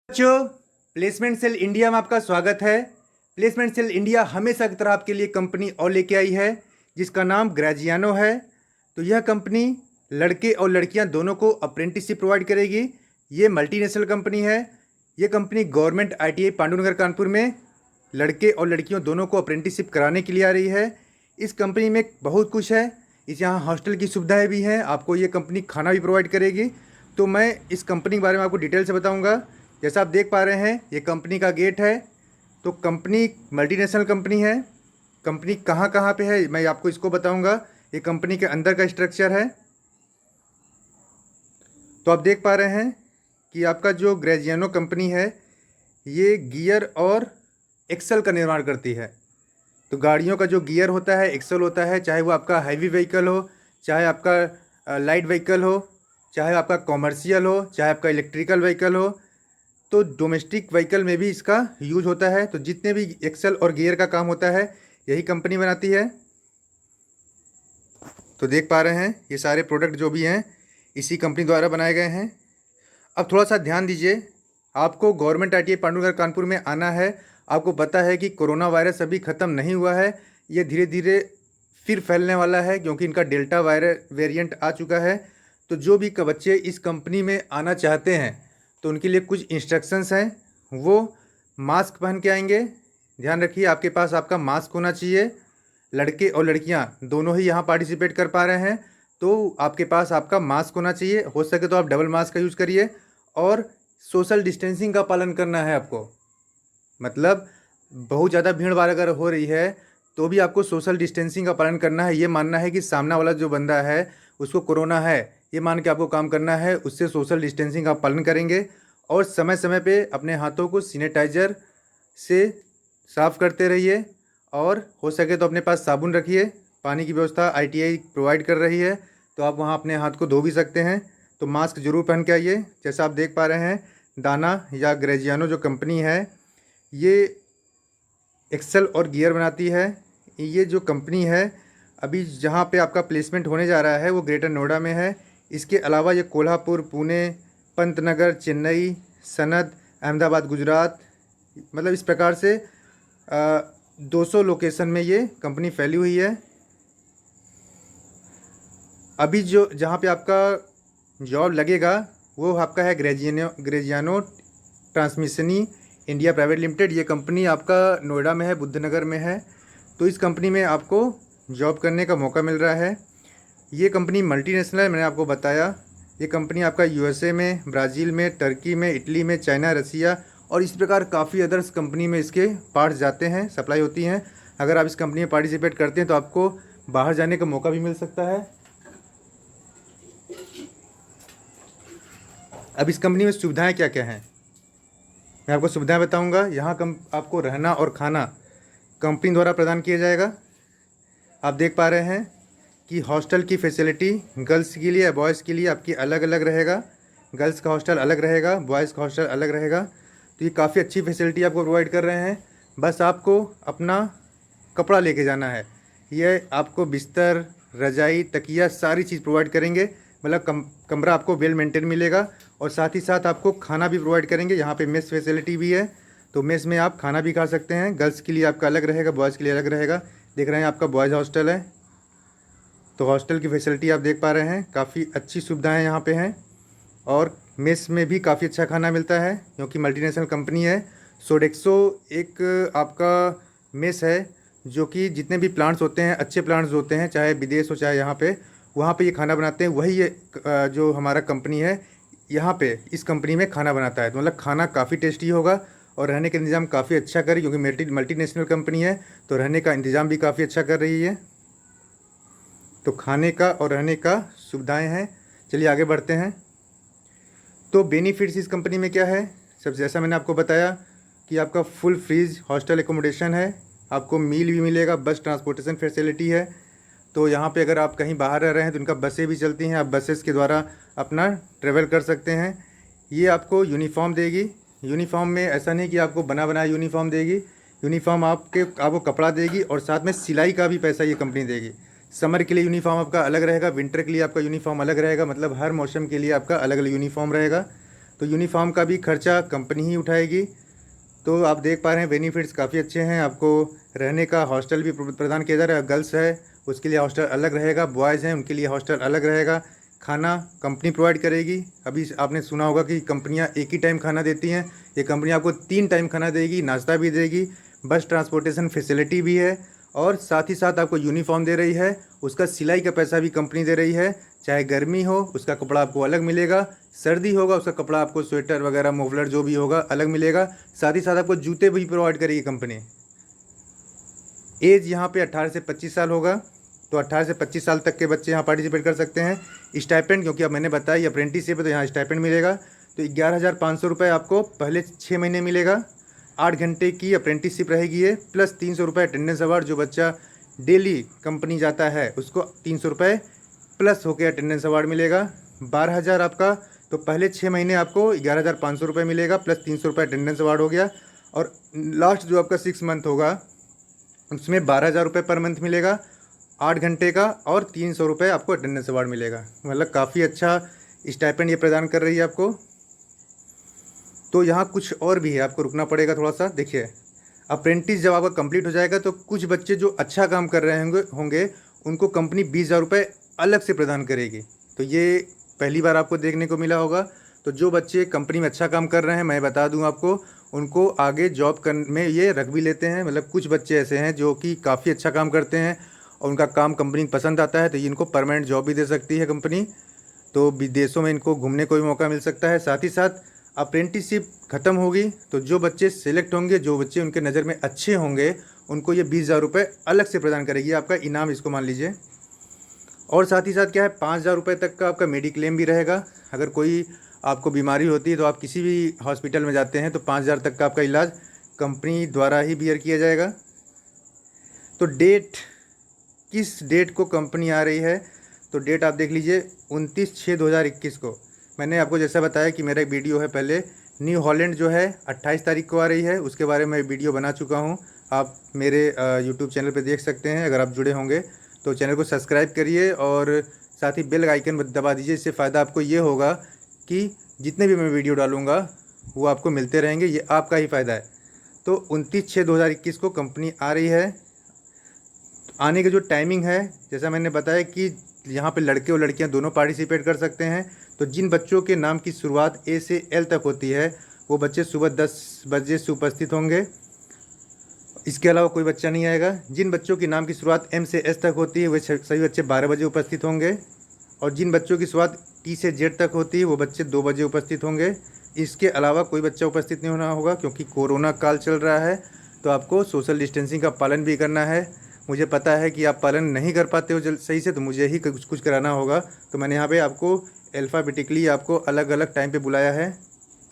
बच्चों, placement cell India में आपका स्वागत है। प्लेसमेंट सेल इंडिया हमेशा की तरह आपके लिए कंपनी और लेके आई है जिसका नाम ग्रेजियानो है। तो यह कंपनी लड़के और लड़कियां दोनों को अप्रेंटिसशिप प्रोवाइड करेगी। ये मल्टीनेशनल कंपनी है। ये company government ITI Pandu Nagar Kanpur में लड़के और लड़कियों दोनों को अप्रेंटिसशिप कराने के लिए आ रही है। इस कंपनी में बहुत कुछ है। इस यहाँ हॉस्टल की सुविधाएँ भी हैं। आपको ये कंपनी खाना भी प्रोवाइड करेगी। तो मैं इस कंपनी के बारे में आपको डिटेल से बताऊँगा। जैसा आप देख पा रहे हैं, ये कंपनी का गेट है। तो कंपनी मल्टीनेशनल कंपनी है। कंपनी कहाँ कहाँ पे है मैं आपको इसको बताऊंगा। ये कंपनी के अंदर का स्ट्रक्चर है। तो आप देख पा रहे हैं कि आपका जो ग्रेजियानो कंपनी है ये गियर और एक्सल का निर्माण करती है। तो गाड़ियों का जो गियर होता है, एक्सल होता है, चाहे वो आपका हैवी व्हीकल हो, चाहे आपका लाइट व्हीकल हो, चाहे आपका कॉमर्शियल हो, चाहे आपका इलेक्ट्रिकल व्हीकल हो, तो डोमेस्टिक व्हीकल में भी इसका यूज होता है। तो जितने भी एक्सल और गियर का काम होता है यही कंपनी बनाती है। तो देख पा रहे हैं ये सारे प्रोडक्ट जो भी हैं इसी कंपनी द्वारा बनाए गए हैं। अब थोड़ा सा ध्यान दीजिए, आपको गवर्नमेंट ITI पांडुनगर कानपुर में आना है। आपको पता है कि कोरोना वायरस अभी ख़त्म नहीं हुआ है, ये धीरे धीरे फिर फैलने वाला है क्योंकि इनका डेल्टा वेरिएंट आ चुका है। तो जो भी बच्चे इस कंपनी में आना चाहते हैं तो उनके लिए कुछ इंस्ट्रक्शंस हैं। वो मास्क पहन के आएंगे। ध्यान रखिए आपके पास आपका मास्क होना चाहिए। लड़के और लड़कियां दोनों ही यहाँ पार्टिसिपेट कर पा रहे हैं तो आपके पास आपका मास्क होना चाहिए। हो सके तो आप डबल मास्क का यूज़ करिए। और सोशल डिस्टेंसिंग का पालन करना है आपको। मतलब बहुत ज़्यादा भीड़ भाड़ अगर हो रही है तो भी आपको सोशल डिस्टेंसिंग का पालन करना है। ये मानना है कि सामने वाला जो बंदा है उसको कोरोना है, ये मान के आपको काम करना है। उससे सोशल डिस्टेंसिंग का पालन करेंगे और समय समय पे अपने हाथों को सैनिटाइजर से साफ़ करते रहिए। और हो सके तो अपने पास साबुन रखिए। पानी की व्यवस्था ITI प्रोवाइड कर रही है तो आप वहाँ अपने हाथ को धो भी सकते हैं। तो मास्क ज़रूर पहन के आइए। जैसा आप देख पा रहे हैं, दाना या ग्रेजियानो जो कंपनी है ये एक्सल और गियर बनाती है। ये जो कंपनी है अभी जहाँ पे आपका प्लेसमेंट होने जा रहा है वो ग्रेटर नोएडा में है। इसके अलावा ये कोल्हापुर, पुणे, पंतनगर, चेन्नई, सनद, अहमदाबाद, गुजरात, मतलब इस प्रकार से 200 लोकेशन में ये कंपनी फैली हुई है। अभी जो जहाँ पे आपका जॉब लगेगा वो आपका है ग्रेजियानो ट्रांसमिशनी इंडिया प्राइवेट लिमिटेड। ये कंपनी आपका नोएडा में है, बुद्धनगर में है। तो इस कंपनी में आपको जॉब करने का मौका मिल रहा है। ये कंपनी मल्टीनेशनल है, मैंने आपको बताया। ये कंपनी आपका USA में, ब्राज़ील में, टर्की में, इटली में, चाइना, रसिया और इस प्रकार काफ़ी अदर्स कंपनी में इसके पार्ट्स जाते हैं, सप्लाई होती हैं। अगर आप इस कंपनी में पार्टिसिपेट करते हैं तो आपको बाहर जाने का मौका भी मिल सकता है। अब इस कंपनी में सुविधाएं क्या क्या हैं मैं आपको सुविधाएं बताऊंगा। यहाँ आपको रहना और खाना कंपनी द्वारा प्रदान किया जाएगा। आप देख पा रहे हैं कि हॉस्टल की फैसिलिटी गर्ल्स के लिए या बॉयज़ के लिए आपकी अलग अलग रहेगा। गर्ल्स का हॉस्टल अलग रहेगा, बॉयज़ का हॉस्टल अलग रहेगा। तो ये काफ़ी अच्छी फैसिलिटी आपको प्रोवाइड कर रहे हैं। बस आपको अपना कपड़ा लेके जाना है। ये आपको बिस्तर, रजाई, तकिया सारी चीज़ प्रोवाइड करेंगे। मतलब कमरा आपको वेल मेंटेन मिलेगा और साथ ही साथ आपको खाना भी प्रोवाइड करेंगे। यहाँ पे मेस फैसिलिटी भी है तो मेस में आप खाना भी खा सकते हैं। गर्ल्स के लिए आपका अलग रहेगा, बॉयज़ के लिए अलग रहेगा। देख रहे हैं आपका बॉयज़ हॉस्टल है। तो हॉस्टल की फैसिलिटी आप देख पा रहे हैं, काफ़ी अच्छी सुविधाएं यहाँ पे हैं। और मेस में भी काफ़ी अच्छा खाना मिलता है क्योंकि मल्टीनेशनल कंपनी है। सोडेक्सो एक आपका मेस है जो कि जितने भी प्लांट्स होते हैं, अच्छे प्लांट्स होते हैं, चाहे विदेश हो चाहे यहाँ पे, वहाँ पे ये खाना बनाते हैं। वही ये जो हमारा कंपनी है यहाँ पे इस कंपनी में खाना बनाता है। तो मतलब खाना काफ़ी टेस्टी होगा और रहने का इंतज़ाम काफ़ी अच्छा करे क्योंकि मल्टीनेशनल कंपनी है तो रहने का इंतज़ाम भी काफ़ी अच्छा कर रही है। तो खाने का और रहने का सुविधाएं हैं। चलिए आगे बढ़ते हैं। तो बेनिफिट्स इस कंपनी में क्या है, सब जैसा मैंने आपको बताया कि आपका फुल फ्रीज हॉस्टल एकोमोडेशन है। आपको मील भी मिलेगा, बस ट्रांसपोर्टेशन फैसिलिटी है। तो यहाँ पे अगर आप कहीं बाहर रह रहे हैं तो उनका बसें भी चलती हैं, आप बसेस के द्वारा अपना ट्रेवल कर सकते हैं। ये आपको यूनिफॉर्म देगी। यूनिफॉर्म में ऐसा नहीं कि आपको बना बनाया यूनिफॉर्म देगी। यूनिफॉर्म आपको कपड़ा देगी और साथ में सिलाई का भी पैसा ये कंपनी देगी। समर के लिए यूनिफॉर्म आपका अलग रहेगा, विंटर के लिए आपका यूनिफॉर्म अलग रहेगा। मतलब हर मौसम के लिए आपका अलग अलग यूनिफॉर्म रहेगा। तो यूनिफॉर्म का भी खर्चा कंपनी ही उठाएगी। तो आप देख पा रहे हैं बेनिफिट्स काफ़ी अच्छे हैं। आपको रहने का हॉस्टल भी प्रदान किया जा रहा है। गर्ल्स है उसके लिए हॉस्टल अलग रहेगा, बॉयज़ हैं उनके लिए हॉस्टल अलग रहेगा। खाना कंपनी प्रोवाइड करेगी। अभी आपने सुना होगा कि कंपनियां एक ही टाइम खाना देती हैं, ये कंपनी आपको 3 टाइम खाना देगी, नाश्ता भी देगी, बस ट्रांसपोर्टेशन फैसिलिटी भी है और साथ ही साथ आपको यूनिफॉर्म दे रही है। उसका सिलाई का पैसा भी कंपनी दे रही है। चाहे गर्मी हो उसका कपड़ा आपको अलग मिलेगा, सर्दी होगा उसका कपड़ा आपको स्वेटर वगैरह मफलर जो भी होगा अलग मिलेगा। साथ ही साथ आपको जूते भी प्रोवाइड करेगी कंपनी। एज यहाँ पे 18 से 25 साल होगा, तो 18 से 25 साल तक के बच्चे यहाँ पार्टिसिपेट कर सकते हैं। स्टाइपेंड, क्योंकि अब मैंने बताया ये अप्रेंटिसशिप है तो यहाँ स्टाइपेंड मिलेगा। तो 11,500 रुपये आपको पहले 6 महीने मिलेगा। 8 घंटे की अप्रेंटिसशिप रहेगी ये, प्लस 300 रुपये अटेंडेंस अवार्ड। जो बच्चा डेली कंपनी जाता है उसको 300 रुपये प्लस होकर अटेंडेंस अवार्ड मिलेगा। 12,000 आपका, तो पहले 6 महीने आपको 11,500 रुपये मिलेगा, प्लस 300 रुपये अटेंडेंस अवार्ड हो गया। और लास्ट जो आपका 6 मंथ होगा उसमें 12,000 रुपये पर मंथ मिलेगा 8 घंटे का, और 300 रुपये आपको अटेंडेंस अवार्ड मिलेगा। मतलब काफ़ी अच्छा स्टाइपेंड ये प्रदान कर रही है आपको। तो यहाँ कुछ और भी है, आपको रुकना पड़ेगा थोड़ा सा। देखिए, अप्रेंटिस जब आपका कंप्लीट हो जाएगा तो कुछ बच्चे जो अच्छा काम कर रहे होंगे उनको कंपनी 20,000 रुपये अलग से प्रदान करेगी। तो ये पहली बार आपको देखने को मिला होगा। तो जो बच्चे कंपनी में अच्छा काम कर रहे हैं, मैं बता दूं आपको, उनको आगे जॉब करने में ये रख भी लेते हैं। मतलब कुछ बच्चे ऐसे हैं जो कि काफ़ी अच्छा काम करते हैं और उनका काम कंपनी पसंद आता है, तो ये इनको परमानेंट जॉब भी दे सकती है कंपनी। तो विदेशों में इनको घूमने को भी मौका मिल सकता है। साथ ही साथ अप्रेंटिसशिप ख़त्म होगी तो जो बच्चे सेलेक्ट होंगे, जो बच्चे उनके नज़र में अच्छे होंगे, उनको ये 20,000 रुपये अलग से प्रदान करेगी, आपका इनाम इसको मान लीजिए। और साथ ही साथ क्या है, 5,000 रुपये तक का आपका मेडिक्लेम भी रहेगा। अगर कोई आपको बीमारी होती है तो आप किसी भी हॉस्पिटल में जाते हैं तो 5,000 तक का आपका इलाज कंपनी द्वारा ही बियर किया जाएगा। तो डेट, किस डेट को कंपनी आ रही है, तो डेट आप देख लीजिए 29/6/2021 को। मैंने आपको जैसा बताया कि मेरा एक वीडियो है पहले, न्यू हॉलैंड जो है 28 तारीख को आ रही है, उसके बारे में वीडियो बना चुका हूँ। आप मेरे यूट्यूब चैनल पे देख सकते हैं। अगर आप जुड़े होंगे तो चैनल को सब्सक्राइब करिए और साथ ही बेल आइकन दबा दीजिए। इससे फ़ायदा आपको ये होगा कि जितने भी मैं वीडियो डालूँगा वो आपको मिलते रहेंगे, ये आपका ही फ़ायदा है। तो 29/6/2021 को कंपनी आ रही है। आने की जो टाइमिंग है, जैसा मैंने बताया कि यहाँ पे लड़के और लड़कियाँ दोनों पार्टिसिपेट कर सकते हैं। तो जिन बच्चों के नाम की शुरुआत ए से एल तक होती है वो बच्चे सुबह 10 बजे से उपस्थित होंगे, इसके अलावा कोई बच्चा नहीं आएगा। जिन बच्चों की नाम की शुरुआत एम से एस तक होती है वे सभी बच्चे 12 बजे उपस्थित होंगे, और जिन बच्चों की शुरुआत टी से जेड तक होती है वो बच्चे 2 बजे उपस्थित होंगे। इसके अलावा कोई बच्चा उपस्थित नहीं होना होगा, क्योंकि कोरोना काल चल रहा है तो आपको सोशल डिस्टेंसिंग का पालन भी करना है। मुझे पता है कि आप पालन नहीं कर पाते हो सही से, तो मुझे ही कुछ कराना होगा। तो मैंने यहाँ पे आपको अल्फ़ाबेटिकली आपको अलग अलग टाइम पे बुलाया है।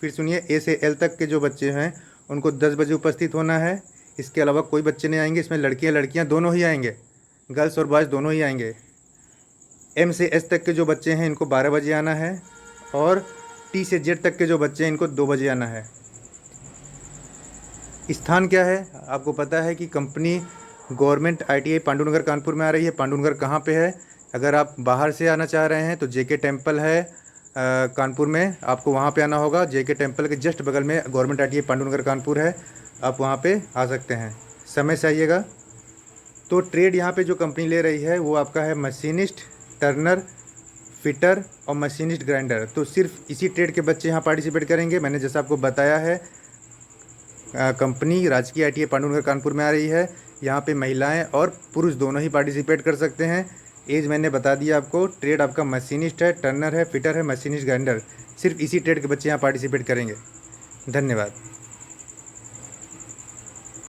फिर सुनिए, ए से एल तक के जो बच्चे हैं उनको 10 बजे उपस्थित होना है। इसके अलावा कोई बच्चे नहीं आएंगे, इसमें लड़कियाँ दोनों ही आएंगे, गर्ल्स और बॉयज़ दोनों ही आएंगे। एम से एस तक के जो बच्चे हैं इनको 12 बजे आना है, और टी से जेड तक के जो बच्चे हैं इनको 2 बजे आना है। स्थान क्या है, आपको पता है कि company government ITI Pandu Nagar Kanpur में आ रही है। पांडुनगर कहाँ पे है, अगर आप बाहर से आना चाह रहे हैं तो JK टेम्पल है कानपुर में, आपको वहाँ पे आना होगा। JK टेम्पल के जस्ट बगल में गवर्नमेंट ITI पांडुनगर कानपुर है, आप वहाँ पे आ सकते हैं, समय से आइएगा। तो ट्रेड यहाँ पे जो कंपनी ले रही है वो आपका है मशीनिस्ट, टर्नर, फिटर और मशीनिस्ट ग्राइंडर। तो सिर्फ इसी ट्रेड के बच्चे यहाँ पार्टिसिपेट करेंगे। मैंने जैसा आपको बताया है, कंपनी राजकीय ITI पांडुनगर कानपुर में आ रही है। यहाँ पे महिलाएं और पुरुष दोनों ही पार्टिसिपेट कर सकते हैं। एज मैंने बता दिया आपको। ट्रेड आपका मशीनिस्ट है, टर्नर है, फिटर है, मशीनिस्ट ग्राइंडर। सिर्फ इसी ट्रेड के बच्चे यहाँ पार्टिसिपेट करेंगे। धन्यवाद।